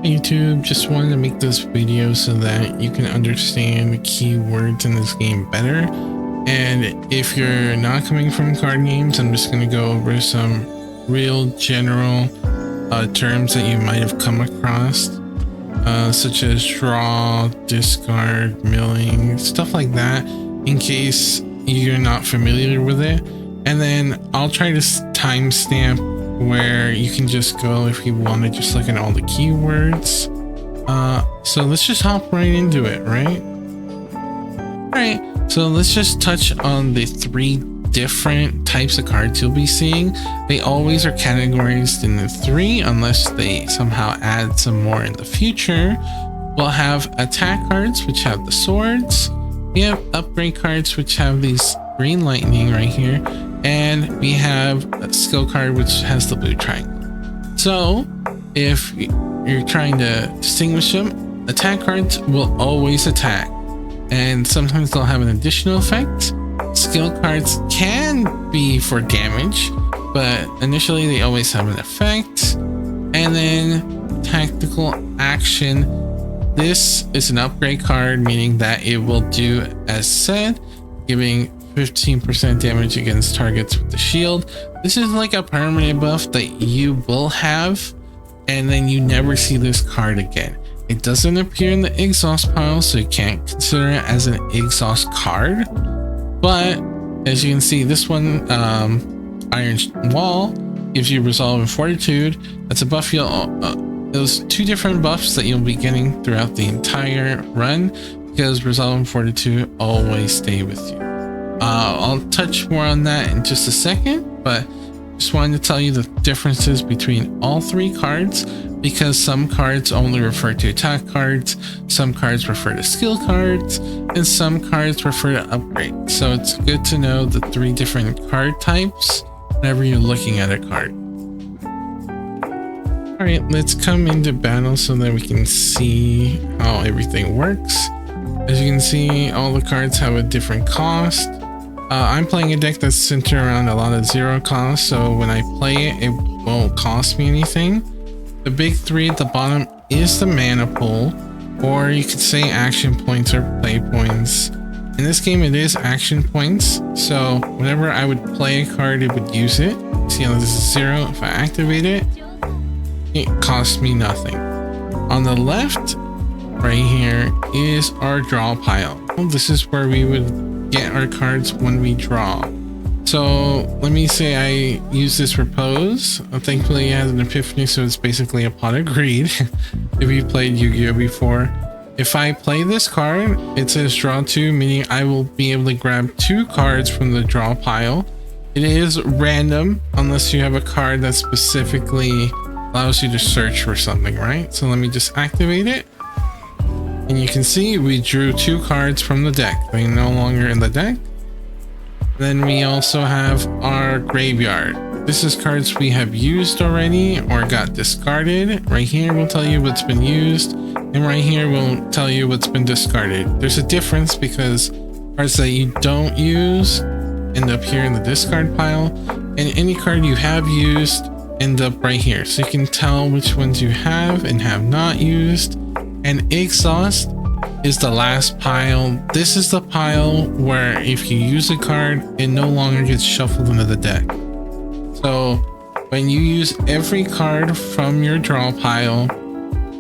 YouTube, just wanted to make this video so that you can understand the keywords in this game better. And if you're not coming from card games, I'm just going to go over some real general terms that you might have come across, such as draw, discard, milling, stuff like that, in case you're not familiar with it. And then I'll try to timestamp where you can just go if you want to just look at all the keywords. So let's just hop right into it, right? Alright, so let's just touch on the three different types of cards you'll be seeing. They always are categorized in the three unless they somehow add some more in the future. We'll have attack cards, which have the swords. We have upgrade cards, which have these green lightning right here. And we have a skill card, which has the blue triangle. So if you're trying to distinguish them, attack cards will always attack. And sometimes they'll have an additional effect. Skill cards can be for damage, but initially they always have an effect. And then tactical action. This is an upgrade card, meaning that it will do as said, giving 15% damage against targets with the shield. This is like a permanent buff that you will have, and then you never see this card again. It doesn't appear in the exhaust pile, so you can't consider it as an exhaust card. But as you can see, this one, Iron Wall, gives you Resolve and Fortitude. That's a buff those two different buffs that you'll be getting throughout the entire run, because Resolve and Fortitude always stay with you. I'll touch more on that in just a second, but just wanted to tell you the differences between all three cards, because some cards only refer to attack cards, some cards refer to skill cards, and some cards refer to upgrade. So it's good to know the three different card types whenever you're looking at a card. Alright, let's come into battle so that we can see how everything works. As you can see, all the cards have a different cost. I'm playing a deck that's centered around a lot of zero cost, so when I play it, it won't cost me anything. The big three at the bottom is the mana pool, or you could say action points or play points. In this game, it is action points, so whenever I would play a card, it would use it. See how this is zero? If I activate it, it costs me nothing. On the left, right here, is our draw pile. This is where we would get our cards when we draw. So let me say I use this Repose. Thankfully it has an Epiphany, so it's basically a pot of greed. If you played Yu-Gi-Oh before, if I play this card, it says draw 2, meaning I will be able to grab 2 cards from the draw pile. It is random unless you have a card that specifically allows you to search for something, right? So let me just activate it. And you can see we drew 2 cards from the deck. They're no longer in the deck. Then we also have our graveyard. This is cards we have used already or got discarded. Right here will tell you what's been used, and right here will tell you what's been discarded. There's a difference because cards that you don't use end up here in the discard pile, and any card you have used end up right here. So you can tell which ones you have and have not used. And exhaust is the last pile. This is the pile where if you use a card, it no longer gets shuffled into the deck. So when you use every card from your draw pile,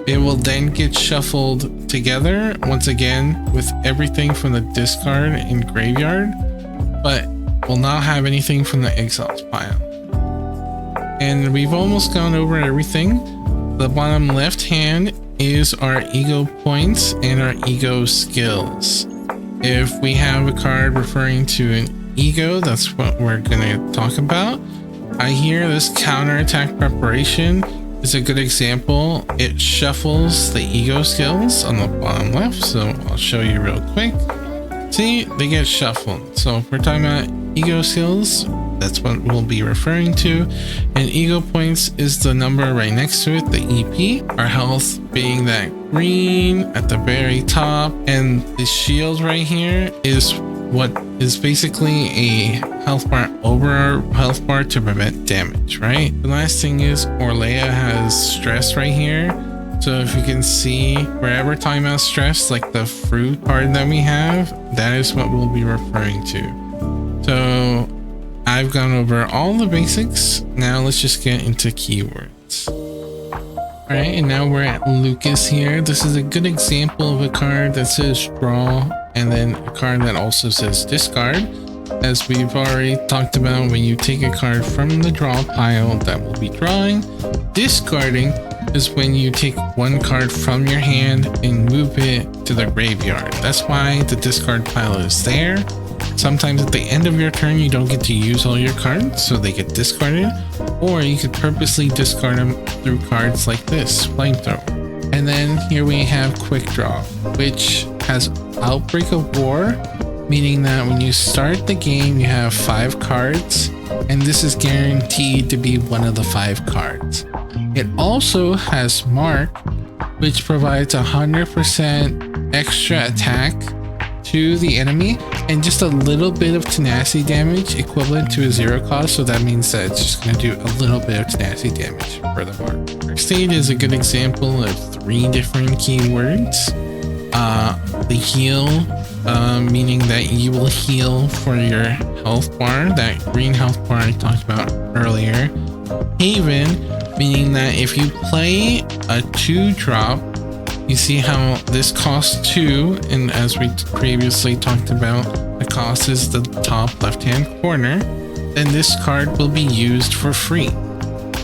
it will then get shuffled together once again with everything from the discard and graveyard, but will not have anything from the exhaust pile. And we've almost gone over everything. The bottom left hand is our ego points and our ego skills. If we have a card referring to an ego, that's what we're going to talk about. I hear this counterattack preparation is a good example. It shuffles the ego skills on the bottom left, so I'll show you real quick. See, they get shuffled. So if we're talking about ego skills, that's what we'll be referring to. And ego points is the number right next to it, the EP. Our health being that green at the very top. And the shield right here is what is basically a health bar over our health bar to prevent damage, right? The last thing is Orlea has stress right here So if you can see, wherever talking about stress, like the fruit card that we have, that is what we'll be referring to. So I've gone over all the basics. Now let's just get into keywords. All right, and now we're at Lucas here. This is a good example of a card that says draw, and then a card that also says discard. As we've already talked about, when you take a card from the draw pile, that will be drawing. Discarding is when you take one card from your hand and move it to the graveyard. That's why the discard pile is there. Sometimes at the end of your turn, you don't get to use all your cards, so they get discarded, or you could purposely discard them through cards like this, Flamethrower. And then here we have Quick Draw, which has Outbreak of War, meaning that when you start the game, you have 5 cards, and this is guaranteed to be one of the 5 cards. It also has Mark, which provides 100% extra attack to the enemy and just a little bit of tenacity damage equivalent to a 0 cost, so that means that it's just going to do a little bit of tenacity damage for the Mark. First aid is a good example of 3 different keywords. The heal, meaning that you will heal for your health bar, that green health bar I talked about earlier. Haven, meaning that if you play a 2-drop, you see how this costs 2, and as we previously talked about, the cost is the top left-hand corner, then this card will be used for free.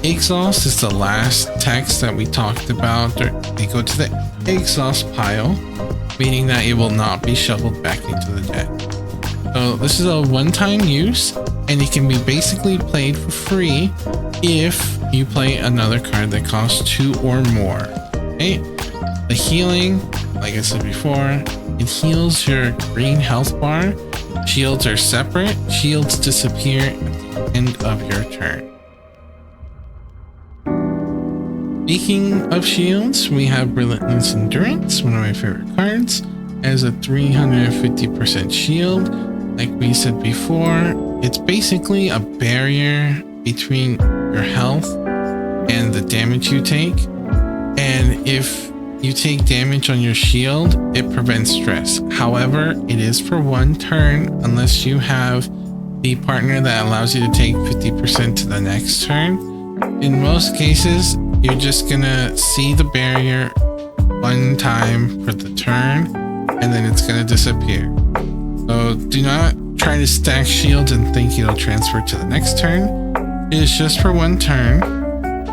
Exhaust is the last text that we talked about. They go to the exhaust pile, meaning that it will not be shoveled back into the deck. So this is a one-time use, and it can be basically played for free if you play another card that costs 2 or more. Okay? The healing, like I said before, it heals your green health bar. Shields are separate. Shields disappear at the end of your turn. Speaking of shields, we have Relentless Endurance, one of my favorite cards, as a 350% shield. Like we said before, it's basically a barrier between your health and the damage you take. And if you take damage on your shield, it prevents stress. However, it is for 1 turn unless you have the partner that allows you to take 50% to the next turn. In most cases, you're just gonna see the barrier 1 time for the turn, and then it's gonna disappear. So do not try to stack shields and think it'll transfer to the next turn. It is just for 1 turn.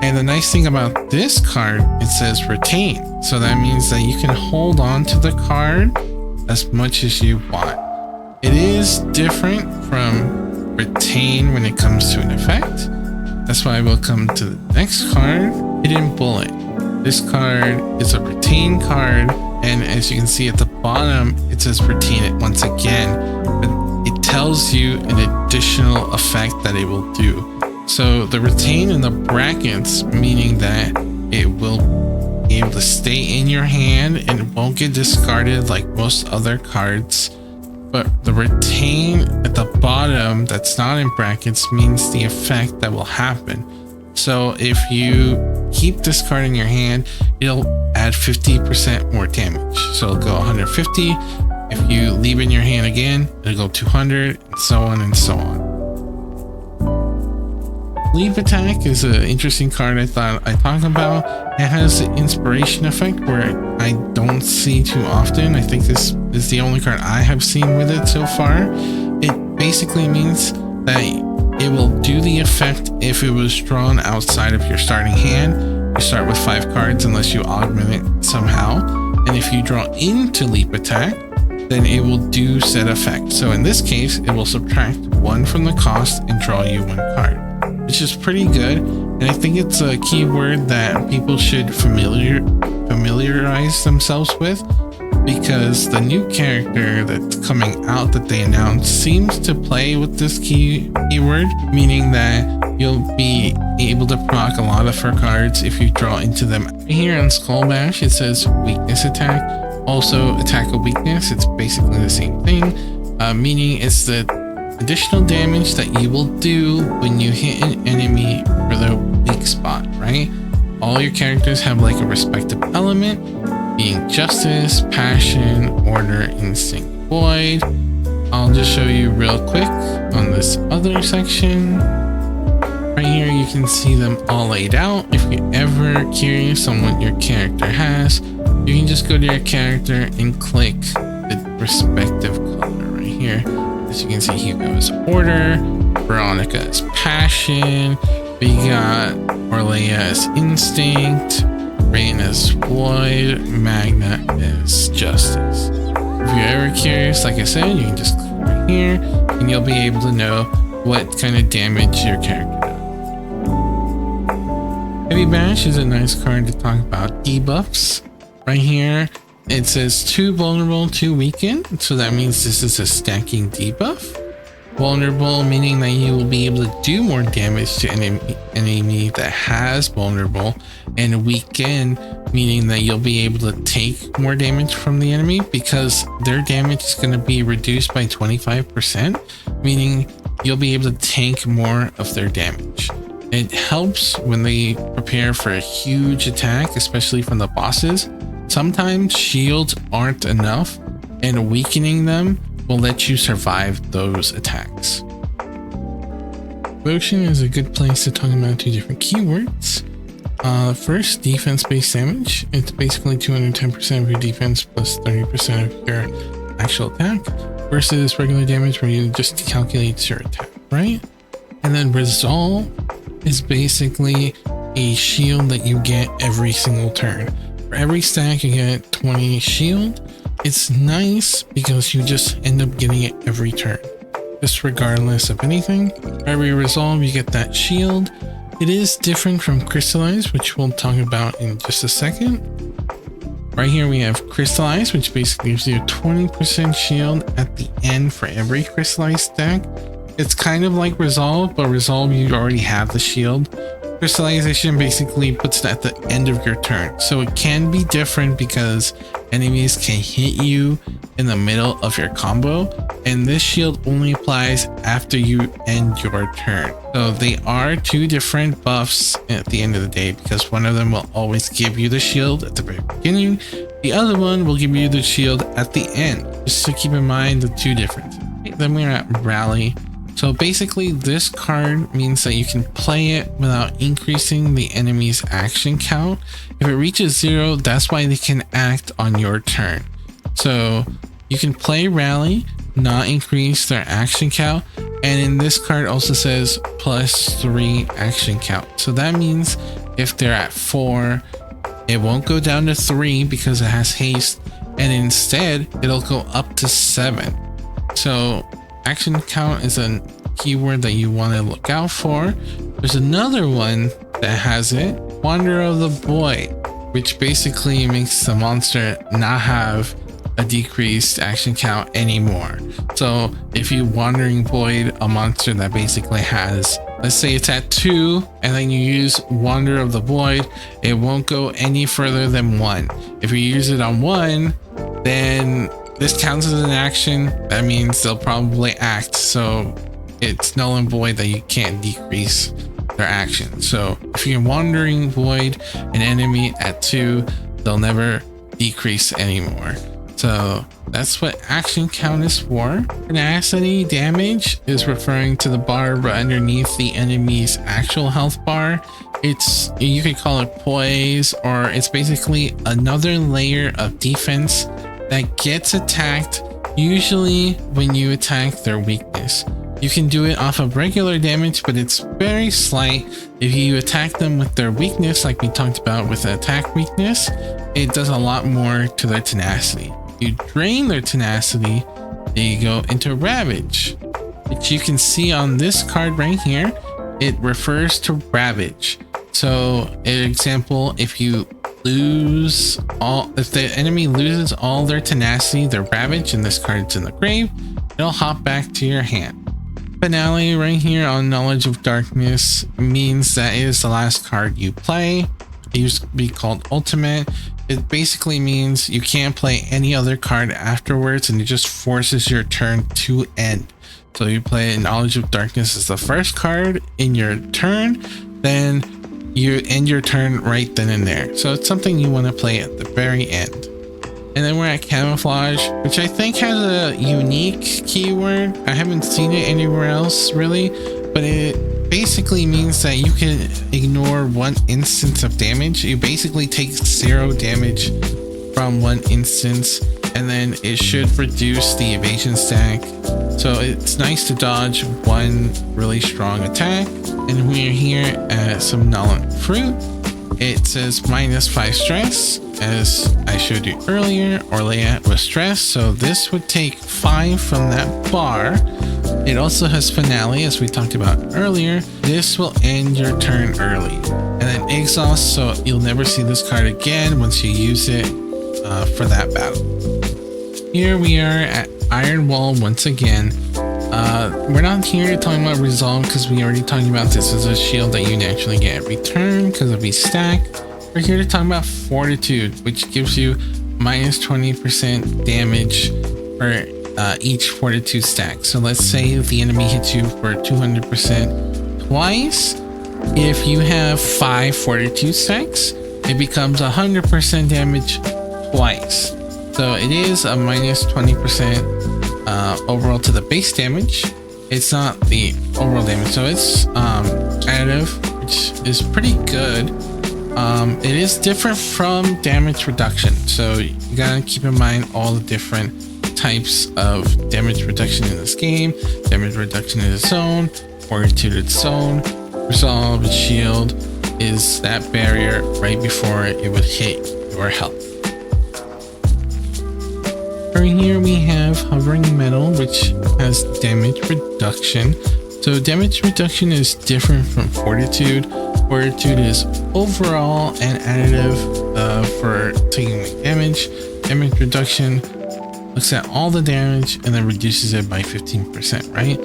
And the nice thing about this card, it says retain. So that means that you can hold on to the card as much as you want. It is different from retain when it comes to an effect. That's why we'll come to the next card, Hidden Bullet. This card is a retain card, and as you can see at the bottom, it says retain it once again, but it tells you an additional effect that it will do. So the retain in the brackets, meaning that it will be able to stay in your hand and it won't get discarded like most other cards. But the retain at the bottom that's not in brackets means the effect that will happen. So if you keep discarding your hand, it'll add 50% more damage. So it'll go 150. If you leave in your hand again, it'll go 200, and so on and so on. Leap Attack is an interesting card I thought I'd talk about. It has the inspiration effect where I don't see too often. I think this is the only card I have seen with it so far. It basically means that it will do the effect if it was drawn outside of your starting hand. You start with 5 cards unless you augment it somehow. And if you draw into Leap Attack, then it will do said effect. So in this case, it will subtract 1 from the cost and draw you 1 card, which is pretty good. And I think it's a keyword that people should familiarize themselves with, because the new character that's coming out that they announced seems to play with this keyword, meaning that you'll be able to proc a lot of her cards if you draw into them. Here on Skull Bash, it says weakness attack, also attack a weakness. It's basically the same thing, meaning it's the additional damage that you will do when you hit an enemy for the weak spot, right? all your characters have like a respective element, being justice, passion, order, instinct, void. I'll just show you real quick on this other section. Right here, you can see them all laid out. If you're ever curious on what your character has, you can just go to your character and click the respective color right here. As you can see, Hugo is order, Veronica is passion, we got Orlea as instinct, Rain is void, Magna is justice. If you're ever curious, like I said, you can just click right here and you'll be able to know what kind of damage your character does. Heavy Bash is a nice card to talk about debuffs. Right here, it says 2 vulnerable, 2 weakened. So that means this is a stacking debuff. Vulnerable, meaning that you will be able to do more damage to an enemy that has vulnerable. And weakened, meaning that you'll be able to take more damage from the enemy because their damage is going to be reduced by 25%, meaning you'll be able to tank more of their damage. It helps when they prepare for a huge attack, especially from the bosses. Sometimes shields aren't enough, and weakening them will let you survive those attacks. Devotion is a good place to talk about 2 different keywords. First, defense-based damage. It's basically 210% of your defense plus 30% of your actual attack, versus regular damage where you just calculate your attack, right? And then resolve is basically a shield that you get every single turn. For every stack you get 20 shield. It's nice because you just end up getting it every turn, just regardless of anything. For every resolve you get that shield. It is different from Crystallize, which we'll talk about in just a second. Right here we have Crystallize, which basically gives you a 20% shield at the end for every Crystallize stack. It's kind of like Resolve, but Resolve you already have the shield. Crystallization basically puts it at the end of your turn. So it can be different because enemies can hit you in the middle of your combo, and this shield only applies after you end your turn. So they are 2 different buffs at the end of the day, because one of them will always give you the shield at the very beginning. The other one will give you the shield at the end, just to keep in mind the 2 differences. Then we're at Rally. So basically this card means that you can play it without increasing the enemy's action count. If it reaches 0, that's why they can act on your turn. So you can play Rally, not increase their action count. And in this card also says +3 action count. So that means if they're at 4, it won't go down to 3 because it has haste. And instead it'll go up to 7. So action count is a keyword that you want to look out for. There's another one that has it, Wanderer of the Void, which basically makes the monster not have a decreased action count anymore. So if you Wandering Void a monster that basically has, let's say it's at 2, and then you use Wanderer of the Void, it won't go any further than 1. If you use it on 1, then this counts as an action. That means they'll probably act, so it's null and void that you can't decrease their action. So if you're Wandering Void an enemy at 2, they'll never decrease anymore. So that's what action count is for. Tenacity damage is referring to the bar right underneath the enemy's actual health bar. It's, you could call it poise, or it's basically another layer of defense that gets attacked, usually when you attack their weakness. You can do it off of regular damage, but it's very slight. If you attack them with their weakness, like we talked about with the attack weakness, it does a lot more to their tenacity. You drain their tenacity, there you go into Ravage, which you can see on this card right here. It refers to Ravage. So an example, if you lose all, if the enemy loses all their tenacity, their Ravage, and this card's in the grave, it'll hop back to your hand. Finale right here on Knowledge of Darkness means that it is the last card you play. It used to be called Ultimate. It basically means you can't play any other card afterwards, and it just forces your turn to end. So you play Knowledge of Darkness as the first card in your turn, then you end your turn right then and there. So it's something you want to play at the very end. And then we're at Camouflage, which I think has a unique keyword. I haven't seen it anywhere else really, but it basically means that you can ignore one instance of damage. You basically take 0 damage from one instance, and then it should reduce the evasion stack. So it's nice to dodge one really strong attack. And we're here at Somnolent Fruit. It says -5 stress, as I showed you earlier. Orleat was stress, so this would take 5 from that bar. It also has Finale, as we talked about earlier. This will end your turn early. And then Exhaust, so you'll never see this card again once you use it for that battle. Here we are at Iron Wall once again. We're not here talking about Resolve because we already talked about this as a shield that you naturally get every turn because of these stack. We're here to talk about Fortitude, which gives you -20% damage for each Fortitude stack. So let's say the enemy hits you for 200% twice. If you have 5 Fortitude stacks, it becomes 100% damage twice. So it is a -20% overall to the base damage. It's not the overall damage, so it's additive, which is pretty good. It is different from damage reduction, so you gotta keep in mind all the different types of damage reduction in this game. Damage reduction is its own, Fortitude its own, Resolve and Shield is that barrier right before it would hit your health. Here we have Hovering Metal, which has damage reduction. So damage reduction is different from Fortitude. Fortitude is overall and additive for taking away damage. Damage reduction looks at all the damage and then reduces it by 15%, right?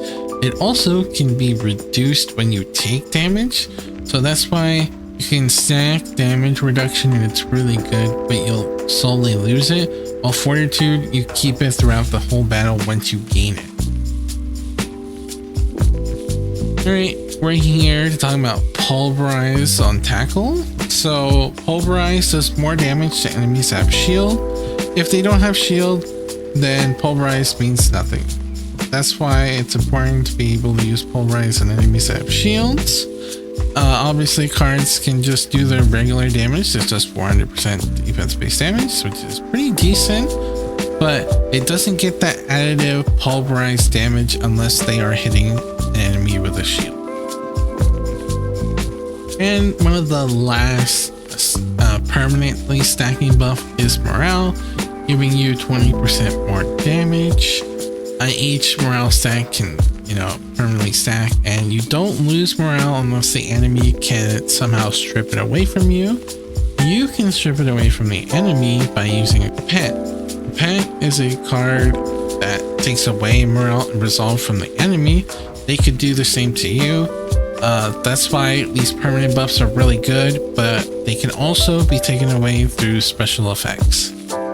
It also can be reduced when you take damage. So that's why you can stack damage reduction and it's really good, but you'll slowly lose it. While Fortitude, you keep it throughout the whole battle once you gain it. Alright, we're here to talk about Pulverize on Tackle. So Pulverize does more damage to enemies that have shield. If they don't have shield, then Pulverize means nothing. That's why it's important to be able to use Pulverize on enemies that have shields. Obviously cards can just do their regular damage. It's just 400% defense-based damage, which is pretty decent, but it doesn't get that additive pulverized damage unless they are hitting an enemy with a shield. And one of the last permanently stacking buff is Morale, giving you 20% more damage. Each morale stack can, permanently stack, and you don't lose morale unless the enemy can somehow strip it away from you. You can strip it away from the enemy by using a pet. A pet is a card that takes away morale and resolve from the enemy. They could do the same to you. That's why these permanent buffs are really good, but they can also be taken away through special effects.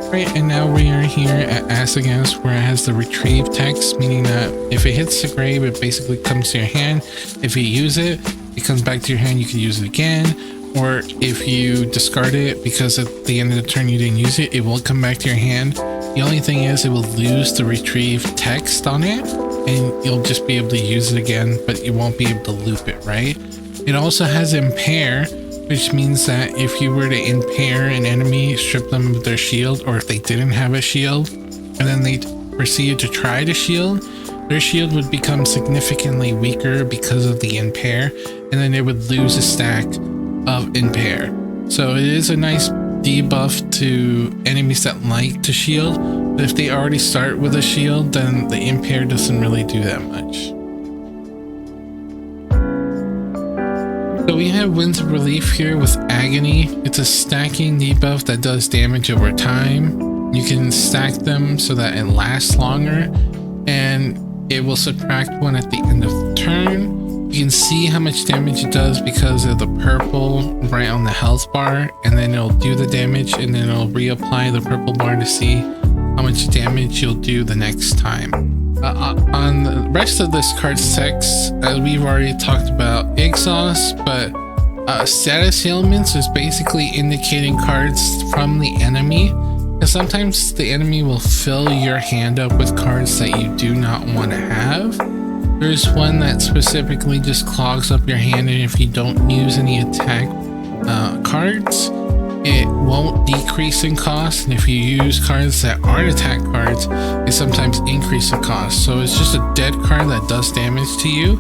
Right, and now we are here at Against, where it has the retrieve text, meaning that if it hits the grave, it basically comes to your hand. If you use it, it comes back to your hand, you can use it again. Or if you discard it because at the end of the turn you didn't use it, it will come back to your hand. The only thing is it will lose the retrieve text on it, and you'll just be able to use it again, but you won't be able to loop it, right? It also has Impair, which means that if you were to impair an enemy, strip them of their shield, or if they didn't have a shield, and then they proceeded to try to shield, their shield would become significantly weaker because of the impair, and then they would lose a stack of impair. So it is a nice debuff to enemies that like to shield, but if they already start with a shield, then the impair doesn't really do that much. So we have Winds of Relief here with Agony. It's a stacking debuff that does damage over time. You can stack them so that it lasts longer, and it will subtract 1 at the end of the turn. You can see how much damage it does because of the purple right on the health bar, and then it'll do the damage, and then it'll reapply the purple bar to see how much damage you'll do the next time. On the rest of this card's text, we've already talked about Exhaust, but Status ailments is basically indicating cards from the enemy. Because sometimes the enemy will fill your hand up with cards that you do not want to have. There's one that specifically just clogs up your hand, and if you don't use any attack cards, it won't decrease in cost. And if you use cards that aren't attack cards, it sometimes increase the cost. So it's just a dead card that does damage to you.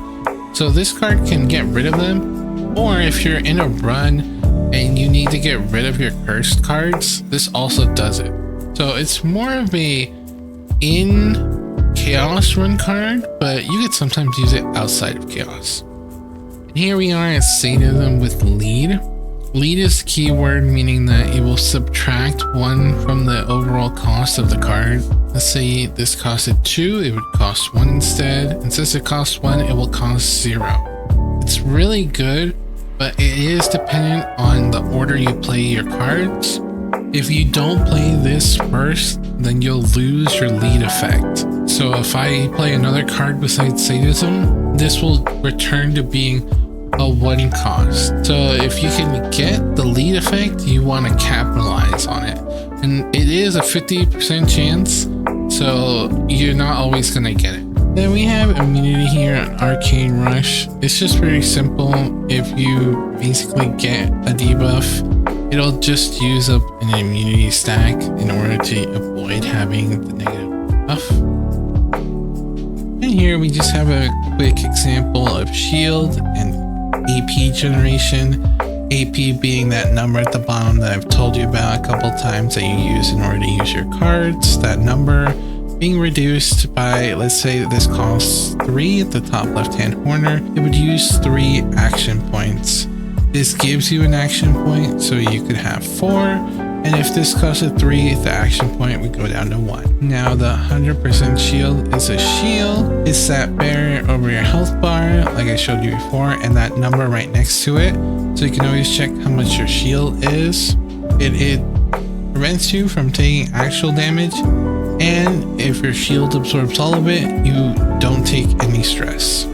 So this card can get rid of them. Or if you're in a run and you need to get rid of your cursed cards, this also does it. So it's more of a in chaos run card, but you could sometimes use it outside of chaos. And here we are at Sadism with lead. Lead is the keyword, meaning that it will subtract 1 from the overall cost of the card. Let's say this costed 2, it would cost 1 instead. And since it costs 1, it will cost 0. It's really good, but it is dependent on the order you play your cards. If you don't play this first, then you'll lose your lead effect. So if I play another card besides Sadism, this will return to being a 1 cost. So if you can get the lead effect, you want to capitalize on it. And it is a 50% chance, so you're not always going to get it. Then we have immunity here on Arcane Rush. It's just very simple. If you basically get a debuff, it'll just use up an immunity stack in order to avoid having the negative buff. And here we just have a quick example of shield and AP generation. AP being that number at the bottom that I've told you about a couple times that you use in order to use your cards. That number being reduced by, let's say this costs 3 at the top left hand corner, it would use 3 action points. This gives you an action point, so you could have 4, and if this costed 3, the action point would go down to 1. Now the 100% shield is a shield. It's that barrier over your health bar, like I showed you before, and that number right next to it, so you can always check how much your shield is. It prevents you from taking actual damage, and if your shield absorbs all of it, you don't take any stress.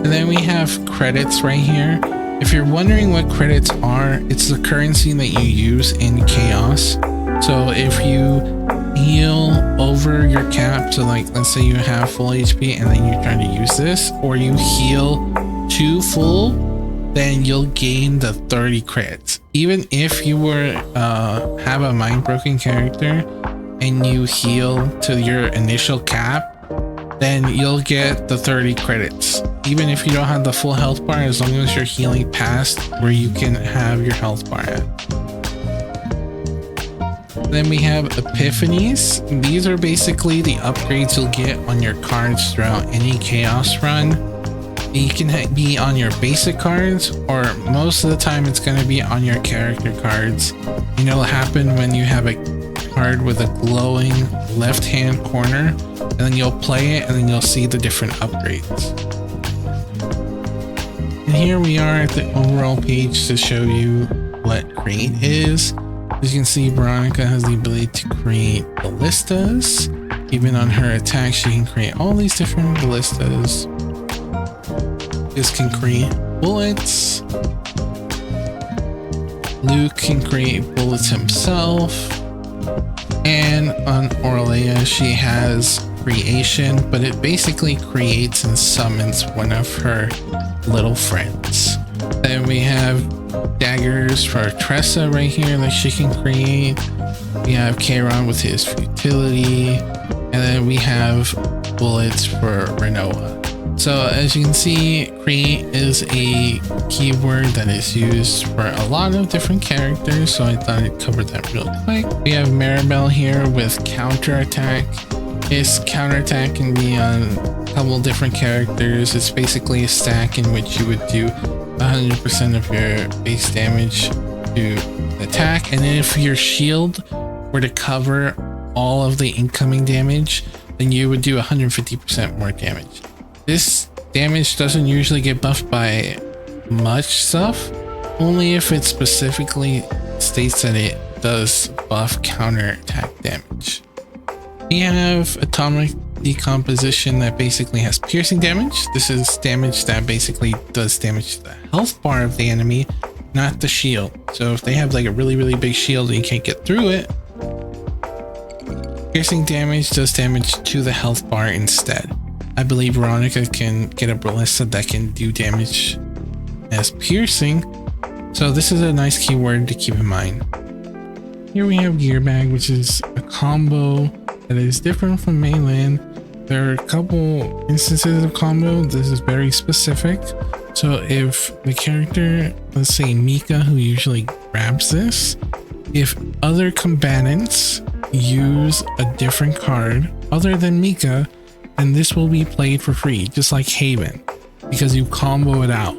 And then we have credits right here. If you're wondering what credits are, it's the currency that you use in chaos. So if you heal over your cap, so like let's say you have full HP and then you're trying to use this, or you heal to full, then you'll gain the 30 credits. Even if you were have a mind broken character and you heal to your initial cap, then you'll get the 30 credits. Even if you don't have the full health bar, as long as you're healing past where you can have your health bar at. Then we have Epiphanies. These are basically the upgrades you'll get on your cards throughout any chaos run. You can be on your basic cards, or most of the time it's going to be on your character cards. And it'll happen when you have a card with a glowing left hand corner, and then you'll play it and then you'll see the different upgrades. And here we are at the overall page to show you what create is. As you can see, Veronica has the ability to create ballistas. Even on her attack, she can create all these different ballistas. This can create bullets. Luke can create bullets himself. And on Orlea, she has creation, but it basically creates and summons one of her little friends. Then we have daggers for Tressa right here that she can create. We have Kairon with his futility, and then we have bullets for Renoa. So as you can see, create is a keyword that is used for a lot of different characters, so I thought I'd cover that real quick. We have Maribel here with counterattack. This counterattack can be on a couple different characters. It's basically a stack in which you would do 100% of your base damage to attack, and then if your shield were to cover all of the incoming damage, then you would do 150% more damage. This damage doesn't usually get buffed by much stuff, only if it specifically states that it does buff counterattack damage. We have atomic decomposition that basically has piercing damage. This is damage that basically does damage to the health bar of the enemy, not the shield. So if they have like a really big shield and you can't get through it, piercing damage does damage to the health bar instead. I believe Veronica can get a ballista that can do damage as piercing. So this is a nice keyword to keep in mind. Here we have Gear Bag, which is a combo that is different from Melee. There are a couple instances of combo. This is very specific. So if the character, let's say Mika, who usually grabs this, if other combatants use a different card other than Mika, then this will be played for free, just like Haven, because you combo it out.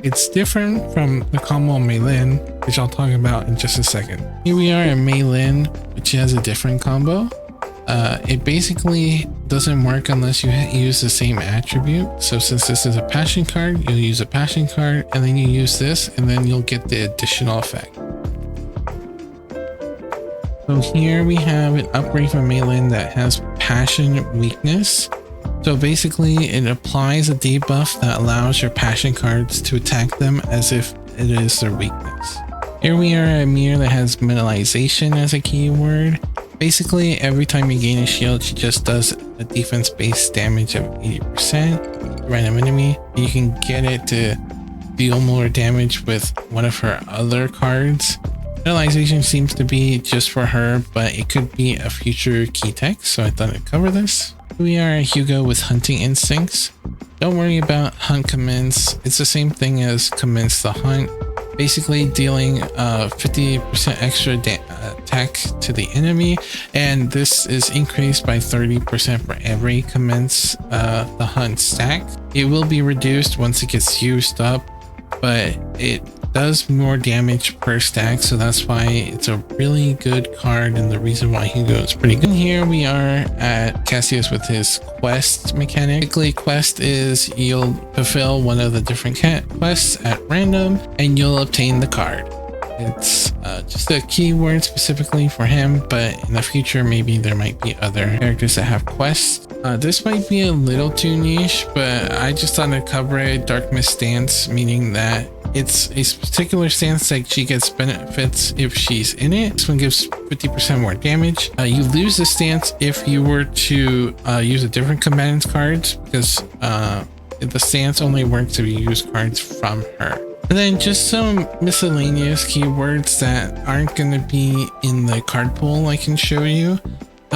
It's different from the combo Melee, which I'll talk about in just a second. Here we are at Melee, which has a different combo. It basically doesn't work unless you use the same attribute. So since this is a passion card, you'll use a passion card, and then you use this, and then you'll get the additional effect. So here we have an upgrade from Melee that has passion weakness. So basically it applies a debuff that allows your passion cards to attack them as if it is their weakness. Here we are at Mir that has Metalization as a keyword. Basically every time you gain a shield, she just does a defense based damage of 80% random enemy. You can get it to deal more damage with one of her other cards. Metalization seems to be just for her, but it could be a future key tech, so I thought I'd cover this. We are at Hugo with Hunting Instincts. Don't worry about Hunt Commence. It's the same thing as Commence the Hunt. Basically dealing 50% extra attack to the enemy, and this is increased by 30% for every Commence the Hunt stack. It will be reduced once it gets used up, but it does more damage per stack, so that's why it's a really good card and the reason why Hugo is pretty good. Here we are at Cassius with his quest mechanic. Basically, quest is you'll fulfill one of the different quests at random and you'll obtain the card. It's just a keyword specifically for him, but in the future maybe there might be other characters that have quests. This might be a little too niche, but I just thought I'd cover it. Dark Mist stance, meaning that it's a particular stance that she gets benefits if she's in it. This one gives 50% more damage. You lose the stance if you were to use a different combatant's cards, because the stance only works if you use cards from her. And then just some miscellaneous keywords that aren't going to be in the card pool I can show you.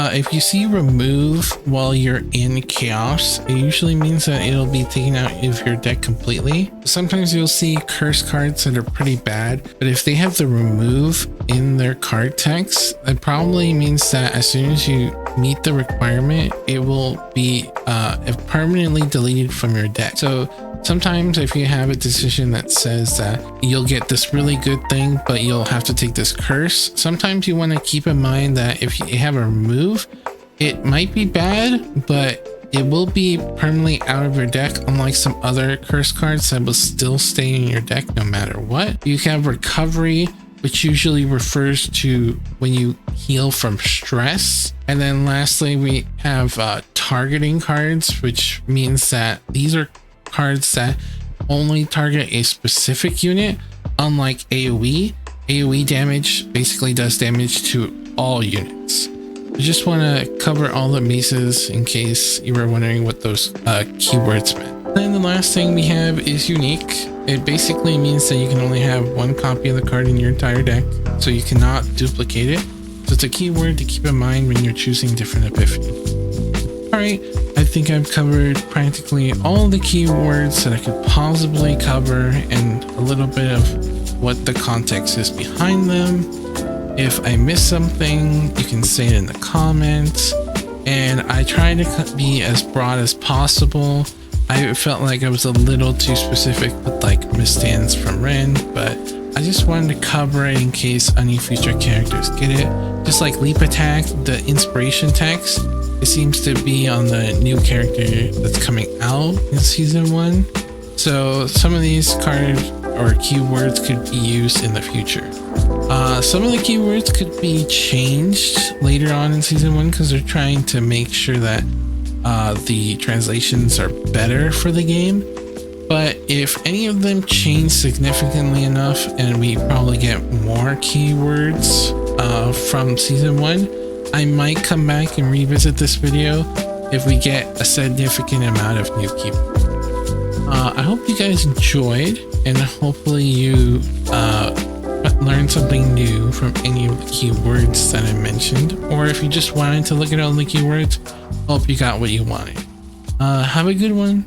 If you see remove while you're in chaos, it usually means that it'll be taken out of your deck completely. Sometimes you'll see curse cards that are pretty bad, but if they have the remove in their card text, it probably means that as soon as you meet the requirement, it will be permanently deleted from your deck. So sometimes if you have a decision that says that you'll get this really good thing, but you'll have to take this curse, sometimes you want to keep in mind that if you have a remove, it might be bad, but it will be permanently out of your deck, unlike some other curse cards that will still stay in your deck no matter what. You have recovery, which usually refers to when you heal from stress. And then lastly, we have targeting cards, which means that these are cards that only target a specific unit, unlike AoE. AoE damage basically does damage to all units. I just want to cover all the bases in case you were wondering what those keywords meant. Then the last thing we have is unique. It basically means that you can only have one copy of the card in your entire deck, so you cannot duplicate it. So it's a keyword to keep in mind when you're choosing different epiphanies. Alright, I think I've covered practically all the keywords that I could possibly cover and a little bit of what the context is behind them. If I missed something, you can say it in the comments. And I try to be as broad as possible. I felt like I was a little too specific with like misstands from Ren, but I just wanted to cover it in case any future characters get it. Just like Leap Attack, the inspiration text, it seems to be on the new character that's coming out in season 1. So some of these cards or keywords could be used in the future. Some of the keywords could be changed later on in season 1 because they're trying to make sure that the translations are better for the game. But if any of them change significantly enough and we probably get more keywords from season 1, I might come back and revisit this video if we get a significant amount of new keywords. I hope you guys enjoyed, and hopefully you learned something new from any of the keywords that I mentioned, or if you just wanted to look at all the keywords, hope you got what you wanted. Have a good one.